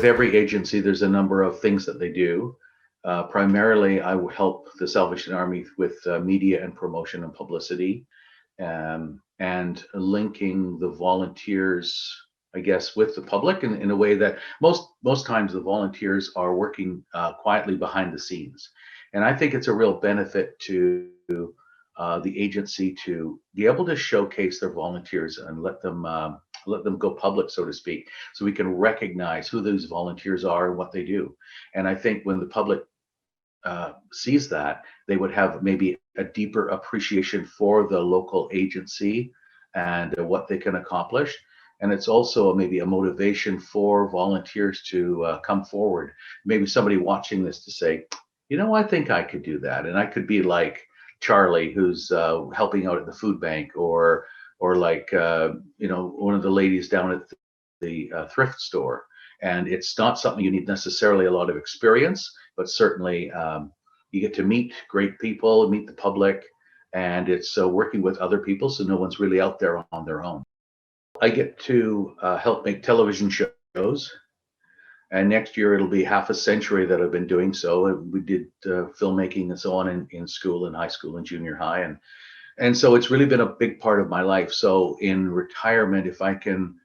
with every agency, there's a number of things that they do. Primarily, I will help the Salvation Army with media and promotion and publicity, and linking the volunteers, I guess, with the public in a way that most times the volunteers are working quietly behind the scenes. And I think it's a real benefit to the agency to be able to showcase their volunteers and let them go public, so to speak, so we can recognize who those volunteers are and what they do. And I think when the public sees that, they would have maybe a deeper appreciation for the local agency and what they can accomplish. And it's also maybe a motivation for volunteers to come forward. Maybe somebody watching this to say, you know, I think I could do that, and I could be like Charlie, who's helping out at the food bank, or like one of the ladies down at the thrift store. And it's not something you need necessarily a lot of experience, but certainly you get to meet great people, meet the public, and it's working with other people, so no one's really out there on their own. I get to help make television shows, and next year it'll be half a century that I've been doing so. We did filmmaking and so on in school, in high school and junior high, and so it's really been a big part of my life. So in retirement, if I can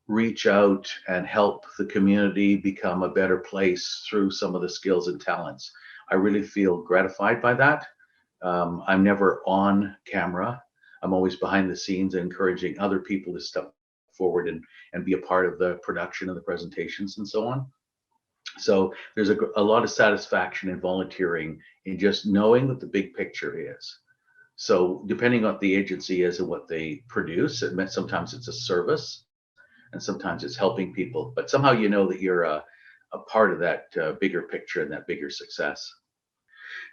reach out and help the community become a better place through some of the skills and talents, I really feel gratified by that. I'm never on camera. I'm always behind the scenes, encouraging other people to step forward and be a part of the production of the presentations and so on. So there's a lot of satisfaction in volunteering, in just knowing what the big picture is. So depending on what the agency is and what they produce, sometimes it's a service, and sometimes it's helping people, but somehow you know that you're a part of that bigger picture and that bigger success.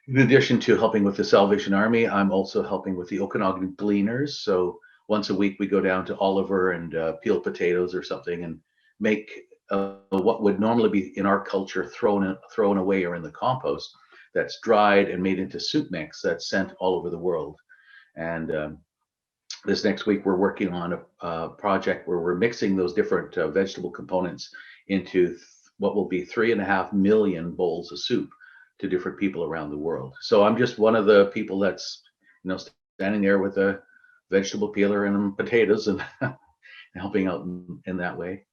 In addition to helping with the Salvation Army, I'm also helping with the Okanagan Gleaners. So once a week we go down to Oliver and peel potatoes or something and make what would normally be in our culture thrown away or in the compost, that's dried and made into soup mix that's sent all over the world. And this next week we're working on a project where we're mixing those different vegetable components into what will be 3.5 million bowls of soup to different people around the world. So I'm just one of the people that's standing there with a vegetable peeler and potatoes and helping out in that way.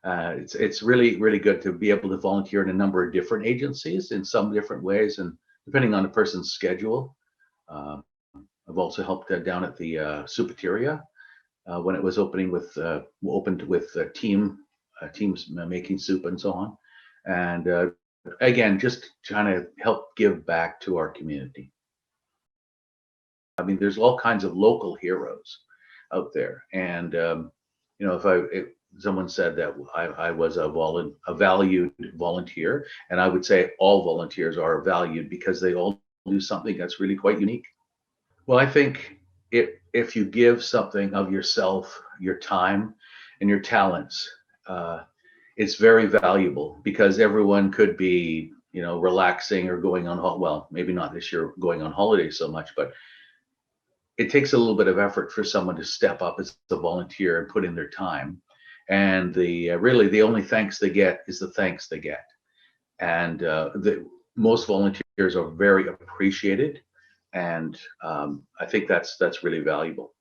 It's really, really good to be able to volunteer in a number of different agencies in some different ways, and depending on a person's schedule. I've also helped down at the Soupateria when it was opened with teams making soup and so on. And again, just trying to help give back to our community. I mean, there's all kinds of local heroes out there, and if someone said that I was a valued volunteer, and I would say all volunteers are valued because they all do something that's really quite unique. Well, I think if you give something of yourself, your time, and your talents, it's very valuable, because everyone could be, relaxing or going on, well, maybe not this year going on holiday so much, but it takes a little bit of effort for someone to step up as a volunteer and put in their time. And really the only thanks they get is the thanks they get. And most volunteers are very appreciated. And I think that's really valuable.